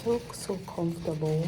look so comfortable.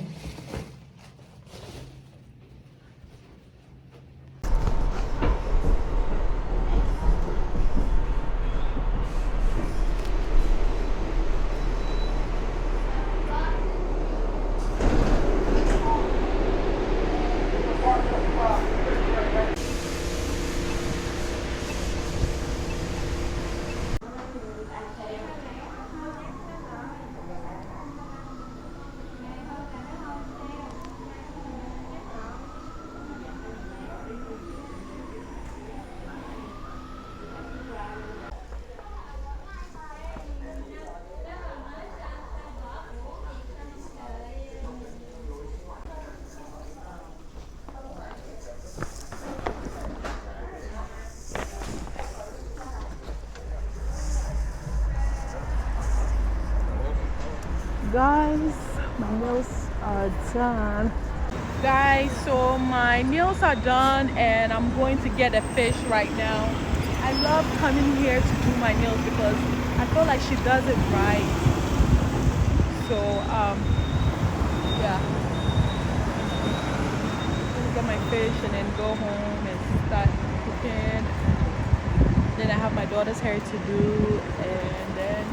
Guys, my nails are done. Guys, so my nails are done and I'm going to get a fish right now. I love coming here to do my nails because I feel like she does it right. So yeah, I'm gonna get my fish and then go home and start cooking. Then I have my daughter's hair to do, and then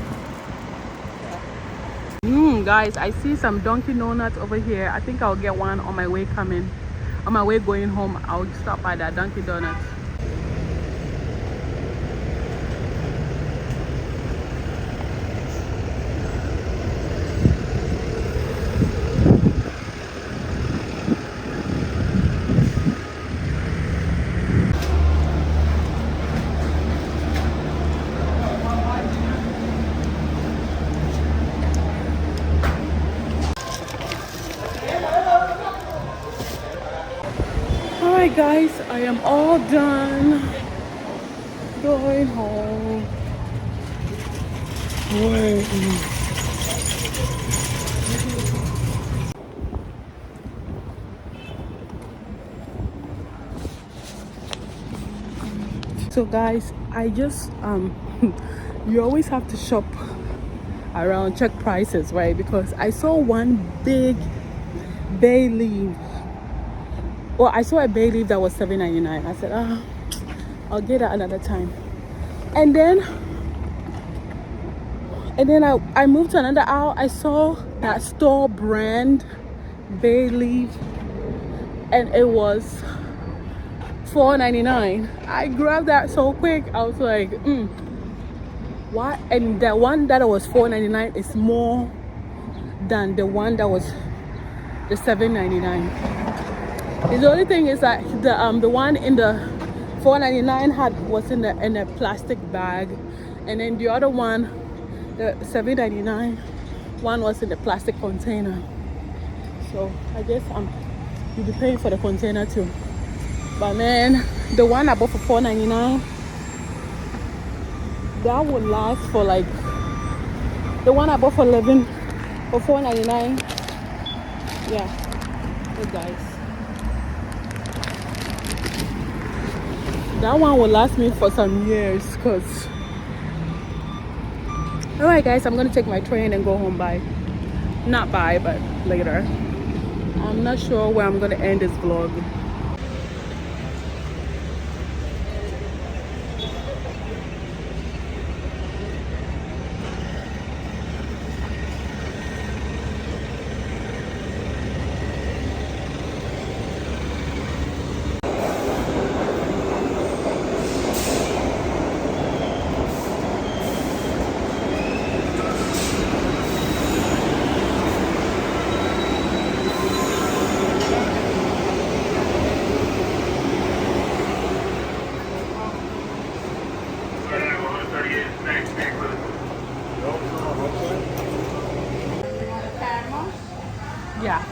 guys, I see some Dunkin' Donuts over here. I think I'll get one on my way going home. I'll stop by that Dunkin' Donuts. Alright guys, I am all done going home. So guys, I just you always have to shop around, check prices, right? Because I saw one big bay leaf. Well, I saw a bay leaf that was $7.99. I said, I'll get it another time. And then I moved to another aisle. I saw that store brand bay leaf and it was $4.99. I grabbed that so quick. I was like, what? And the one that was $4.99 is more than the one that was the $7.99. The only thing is that the one in the $4.99 was in a plastic bag, and then the other one, the $7.99 one, was in the plastic container. So I guess you'll be paying for the container too. But man, the one I bought for $4.99, that would last for like the one I bought for $4.99. Yeah, hey guys. That one will last me for some years, cause alright guys, I'm gonna take my train and go home but later. I'm not sure where I'm gonna end this vlog. Yeah.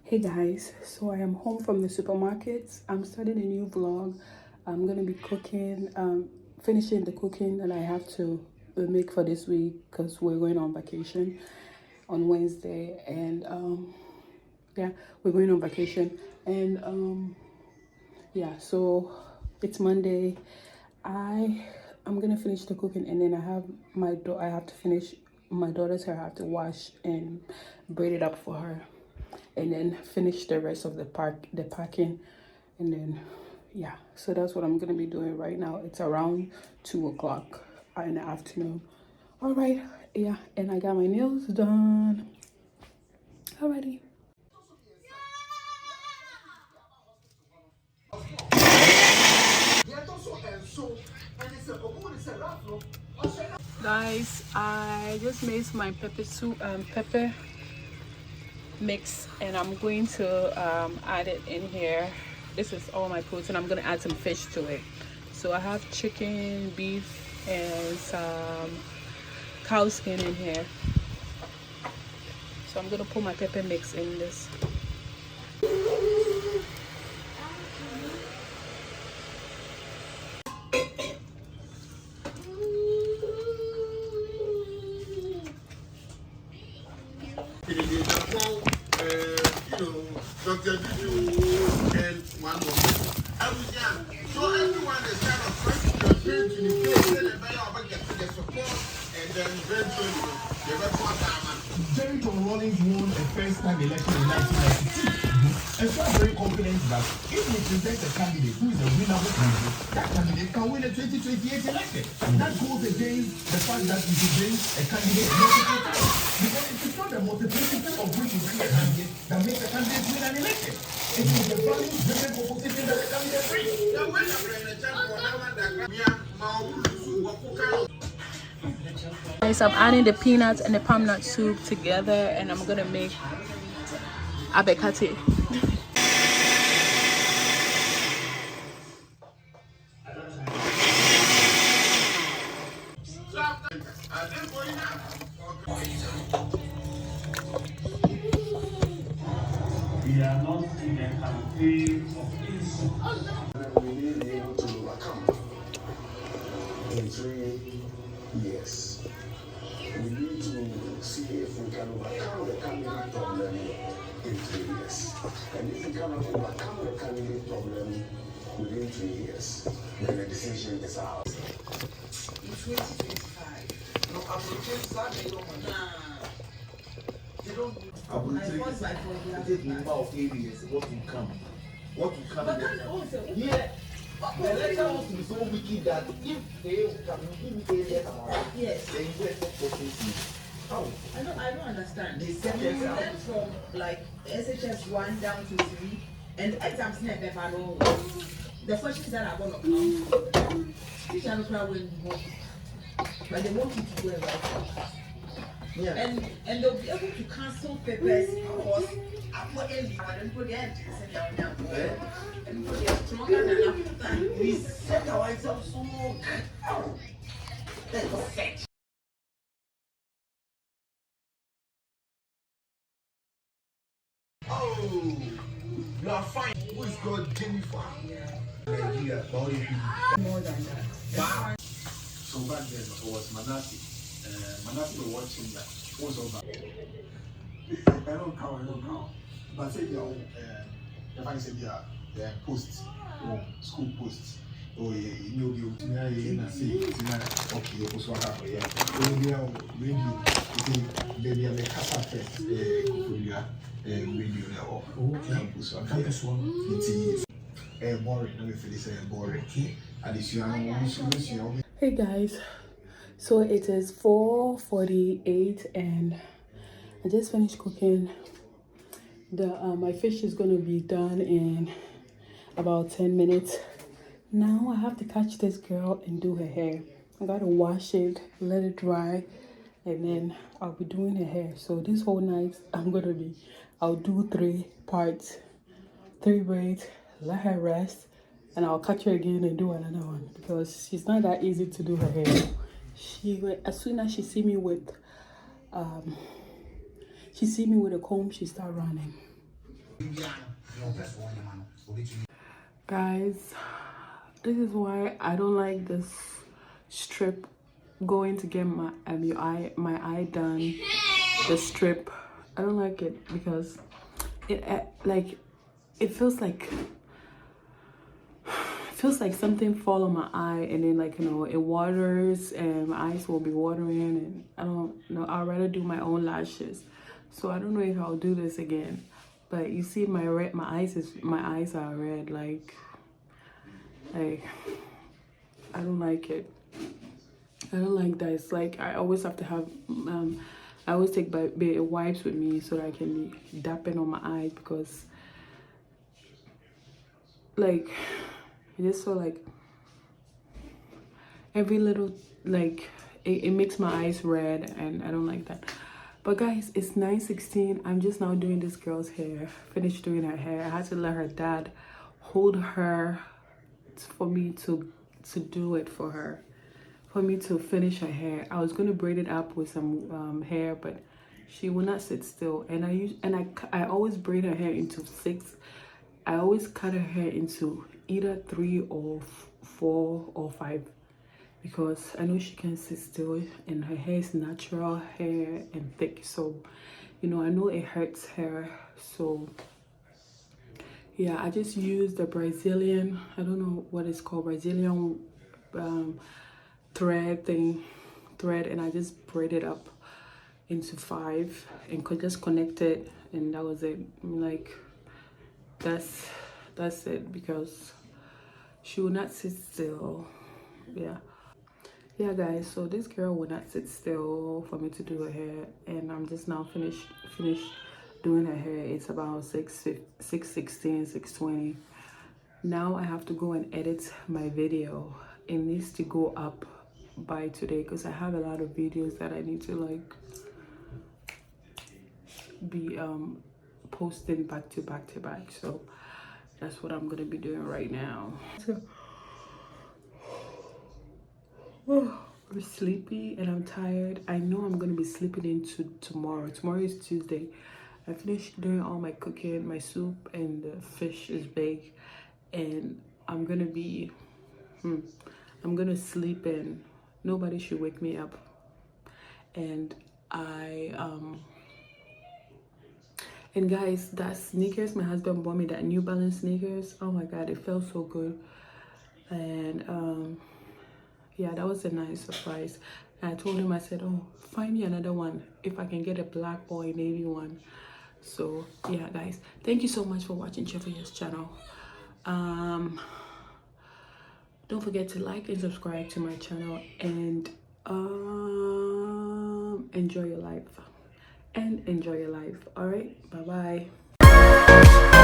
Hey guys, so I am home from the supermarket. I'm starting a new vlog. I'm gonna be cooking, finishing the cooking that I have to make for this week because we're going on vacation on Wednesday, and yeah, we're going on vacation, and yeah, so it's Monday. I I'm gonna finish the cooking, and then I have I have to finish my daughter's hair. I have to wash and braid it up for her, and then finish the rest of the packing, and then yeah. So that's what I'm gonna be doing right now. It's around 2 o'clock in the afternoon. All right, yeah, and I got my nails done. Alrighty. Guys, I just made my pepper soup, pepper mix, and I'm going to add it in here. This is all my protein. I'm gonna add some fish to it. So I have chicken, beef, and some cow skin in here. So I'm gonna put my pepper mix in this. Dr. Dudu and one more. So everyone is kind of trying to communicate and then get to the support and then eventually the record time. Jerry Rawlings won a first-time election in 1992. And so I'm very confident that if we present a candidate who is a winnable candidate, that candidate can win a 2028 election. That goes against the fact that we should bring a candidate multiple times. Because it is not the multiplicity of which you bring a candidate that makes a candidate win an election. It is the value-driven proposition that the candidate brings. Guys, I'm adding the peanuts and the palm nut soup together, and I'm gonna make abekate. We are not in a campaign of insult. We need to be able to overcome in 3 years. We need to see if we can overcome the candidate problem in 3 years. And if we cannot overcome the candidate problem within 3 years, then the decision is ours. In 2025, no, I'm they don't. I will take number of areas, what will come. What will come. Yeah. The letter wants to be so wicked that if they can give me areas around, yes, they invest for me. How? I don't understand. They set themselves from like SHS 1 down to 3, and exams never know. The questions that are going to come, teacher no crowd will more, but they want you to do it right. Yeah. And they'll be able to cancel papers because I'm not going to put the end to sit down now. And put the stronger than enough time. We set ourselves so perfect. Oh, you are fine. Who is called Jennifer? Nigeria, more than that. Wow. So back then it was Manati. Manati was watching that. What was all that? I don't count. But say if I say the post, school post. Oh yeah, you know you okay, you post what happened, yeah. Radio, baby, I'm a cassette, radio now. Campus one. It's boring. Let me finish saying boring. Hey guys, so it is 4:48 and I just finished cooking. My fish is gonna be done in about 10 minutes. Now I have to catch this girl and do her hair. I gotta wash it, let it dry, and then I'll be doing her hair. So this whole night I'll do 3 parts, 3 braids, let her rest, and I'll catch her again and do another one because she's not that easy to do her hair. As soon as she see me with a comb, she start running. Guys, this is why I don't like this strip going to get my eye done. The strip, I don't like it because it feels like something fall on my eye, and then like, you know, it waters and my eyes will be watering, and I don't know, I'd rather do my own lashes. So I don't know if I'll do this again. But you see my eyes are red, like I don't like it. I don't like that. It's like I always have to have I always take wipes with me so that I can be dapping on my eyes, because like I just feel like every little, like it makes my eyes red, and I don't like that. But guys, it's 9:16. I'm just now doing this girl's hair. Finished doing her hair. I had to let her dad hold her for me to do it for her, for me to finish her hair. I was gonna braid it up with some hair, but she will not sit still. And I always braid her hair into 6. I always cut her hair into either 3 or 4 or 5, because I know she can sit still, and her hair is natural hair and thick. So, you know, I know it hurts her. So yeah, I just used the Brazilian, I don't know what it's called, Brazilian thread, and I just braided up into 5 and could just connect it, and that was it. Like that's it, because she will not sit still. Yeah guys, so this girl will not sit still for me to do her hair, and I'm just now finished doing her hair. It's about 6:16, 6:20. Now I have to go and edit my video. It needs to go up by today, because I have a lot of videos that I need to like be posting back to back to back. So that's what I'm gonna be doing right now. I'm sleepy and I'm tired. I know I'm gonna be sleeping into tomorrow. Tomorrow is Tuesday. I finished doing all my cooking, my soup, and the fish is baked, and I'm gonna be I'm gonna sleep in. Nobody should wake me up. And and guys, that sneakers my husband bought me, that New Balance sneakers, oh my god, it felt so good. And yeah, that was a nice surprise. And I told him, I said, oh, find me another one if I can get a black or a navy one. So yeah guys, thank you so much for watching Chevia's channel. Don't forget to like and subscribe to my channel, and enjoy your life. All right, bye bye.